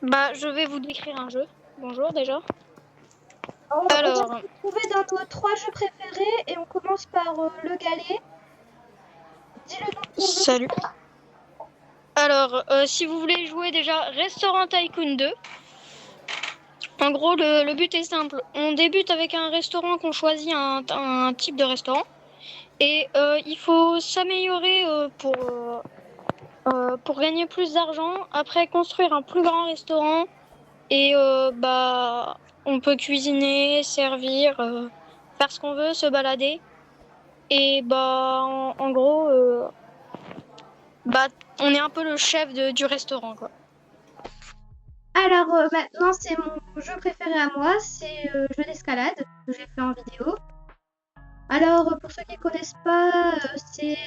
Bah, je vais vous décrire un jeu. Bonjour déjà. On va Alors, se retrouver dans nos 3 jeux préférés et on commence par le galet. Dis le nom de ton jeu. salut. Alors, si vous voulez jouer déjà Restaurant Tycoon 2, en gros, le but est simple. On débute avec un restaurant qu'on choisit, un type de restaurant. Et il faut s'améliorer pour gagner plus d'argent. Après, construire un plus grand restaurant. Et bah, on peut cuisiner, servir, faire ce qu'on veut, se balader. Et bah, en gros, bah, on est un peu le chef du restaurant, quoi. Alors maintenant c'est mon jeu préféré à moi, c'est jeu d'escalade que j'ai fait en vidéo. Alors pour ceux qui connaissent pas, c'est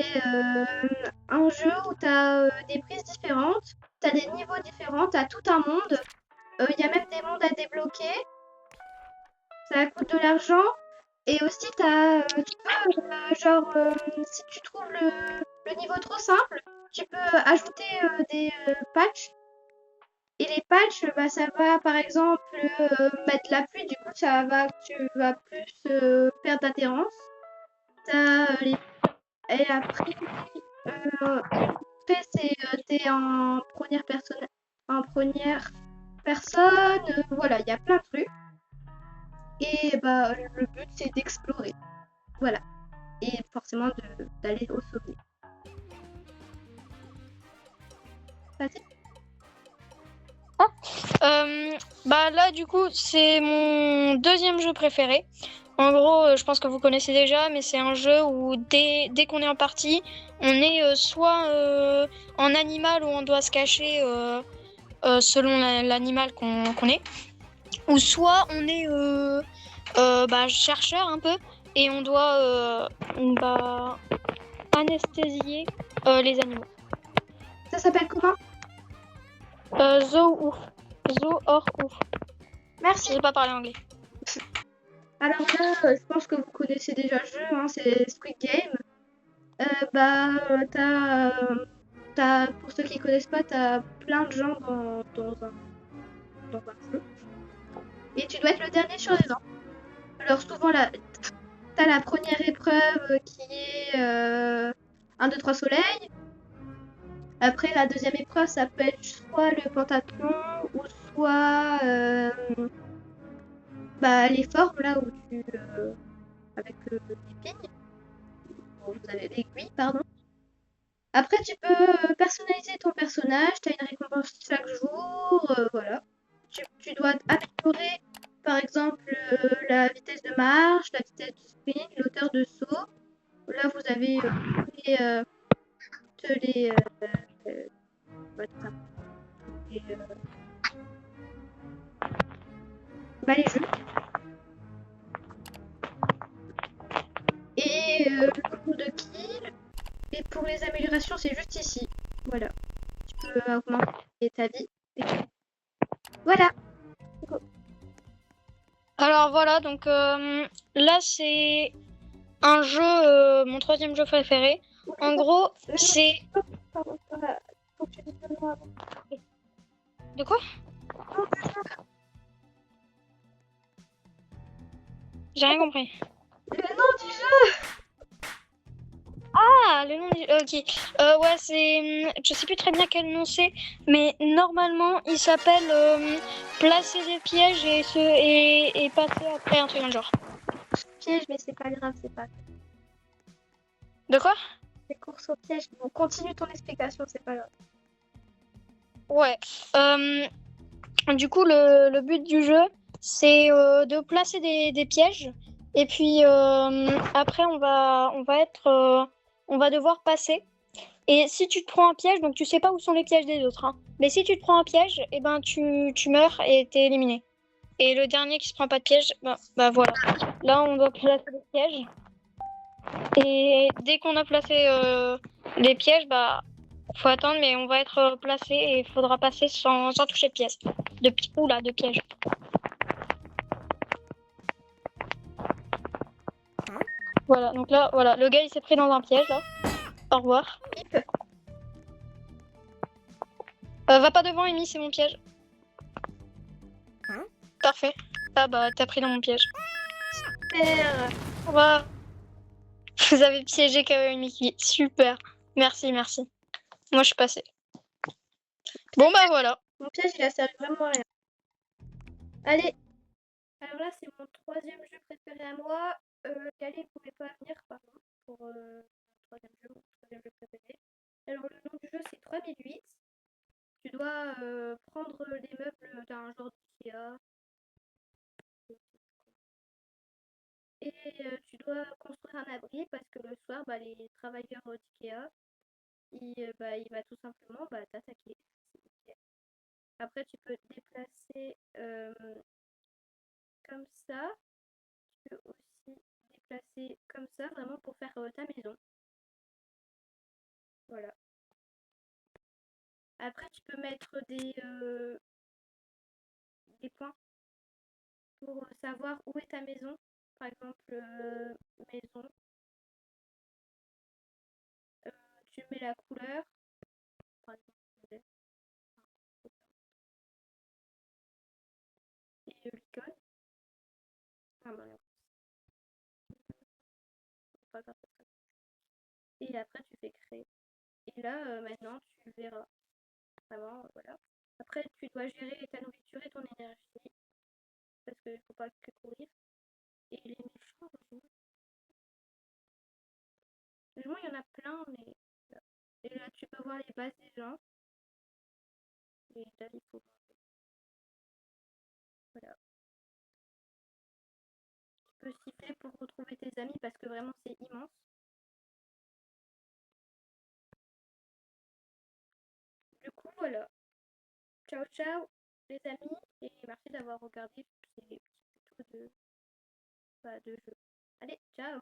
un jeu où tu as des prises différentes, tu as des niveaux différents, tu as tout un monde. Il y a même des mondes à débloquer. Ça coûte de l'argent. Et aussi, tu peux, si tu trouves le niveau trop simple, tu peux ajouter des patchs. Et les patchs, bah, ça va par exemple mettre la pluie, du coup, tu vas plus perdre d'adhérence. Et après, t'es en première personne, voilà, il y a plein de trucs. Et bah, le but, c'est d'explorer. Voilà. Et forcément d'aller au sommet. Vas-y. Bah là, du coup, c'est mon deuxième jeu préféré. En gros, je pense que vous connaissez déjà, mais c'est un jeu où dès qu'on est en partie, on est soit en animal où on doit se cacher selon l'animal qu'on est, ou soit on est bah, chercheur un peu et on doit bah, anesthésier les animaux. Ça s'appelle comment? Zoo ouf. Zoo or ouf. Je Merci. sais pas parler anglais. Alors là, je pense que vous connaissez déjà le jeu, hein, c'est Squid Game. Pour ceux qui connaissent pas, t'as plein de gens dans un jeu. Et tu dois être le dernier survivant. Alors souvent, t'as la première épreuve qui est 1, 2, 3 soleil. Après, la deuxième épreuve, ça peut être soit le pentathlon ou soit bah, les formes là où avec l'épine. Bon, vous avez l'aiguille, pardon. Après, tu peux personnaliser ton personnage. Tu as une récompense chaque jour. Voilà. Tu dois améliorer, par exemple, la vitesse de marche, la vitesse de sprint, l'auteur de saut. Là, vous avez toutes les, les jeux. Et le nombre de kills. Et pour les améliorations, c'est juste ici. Voilà. Tu peux augmenter ta vie. Voilà. Alors voilà, donc là c'est un jeu, mon troisième jeu préféré. En gros, c'est... Pardon, faut que tu dises le nom avant. De quoi? J'ai rien compris. Le nom du jeu. Ah, le nom du... Ok. Ouais, c'est... Je sais plus très bien quel nom c'est, mais normalement, il s'appelle Placer des pièges et passer après un truc dans le genre. Piège, mais c'est pas grave, c'est pas. De quoi? C'est course au piège. Bon, continue ton explication, c'est pas grave. Ouais. Du coup, le but du jeu, c'est de placer des pièges. Et puis après, on va devoir passer. Et si tu te prends un piège, donc tu sais pas où sont les pièges des autres, hein. Mais si tu te prends un piège, eh ben tu meurs et t'es éliminé. Et le dernier qui se prend pas de piège, bah voilà. Là, on doit placer des pièges. Et dès qu'on a placé les pièges, bah faut attendre, mais on va être placé et il faudra passer sans toucher de piège. De piège. Voilà, donc là, voilà, le gars il s'est pris dans un piège là. Au revoir. Va pas devant, Amy, c'est mon piège. Parfait. Ah bah, t'as pris dans mon piège. Super. Waouh. Vous avez piégé Kawaii Miki. Super. Merci, merci. Moi, je suis passée. Bon, bah voilà. Mon piège, il a servi vraiment à rien. Allez. Alors là, c'est mon troisième jeu préféré à moi. Kali ne pouvait pas venir, pardon, pour mon troisième jeu préféré. Alors le nom du jeu, c'est 3008. Tu dois prendre les meubles d'un genre d'IKEA. Et tu dois construire un abri parce que le soir, bah, les travailleurs d'IKEA, il va tout simplement t'attaquer. Après, tu peux te déplacer comme ça. Tu peux aussi déplacer comme ça, vraiment pour faire ta maison. Voilà. Après, tu peux mettre des points pour savoir où est ta maison. Par exemple, maison. Tu mets la couleur. Par exemple, et l'icône. Ah, bah, non, c'est pas grave. Et après, tu fais créer. Et là, maintenant, tu verras. Vraiment, voilà. Après, tu dois gérer ta nourriture et ton énergie. Parce qu'il ne faut pas que courir. Et les méchants, il y en a plein, mais. Voilà. Et là, tu peux voir les bases des gens. Et là, il faut. Voilà. Tu peux siffler pour retrouver tes amis parce que vraiment, c'est immense. Du coup, voilà. Ciao, ciao, les amis. Et merci d'avoir regardé ces petits tutos de jeu. Allez, ciao!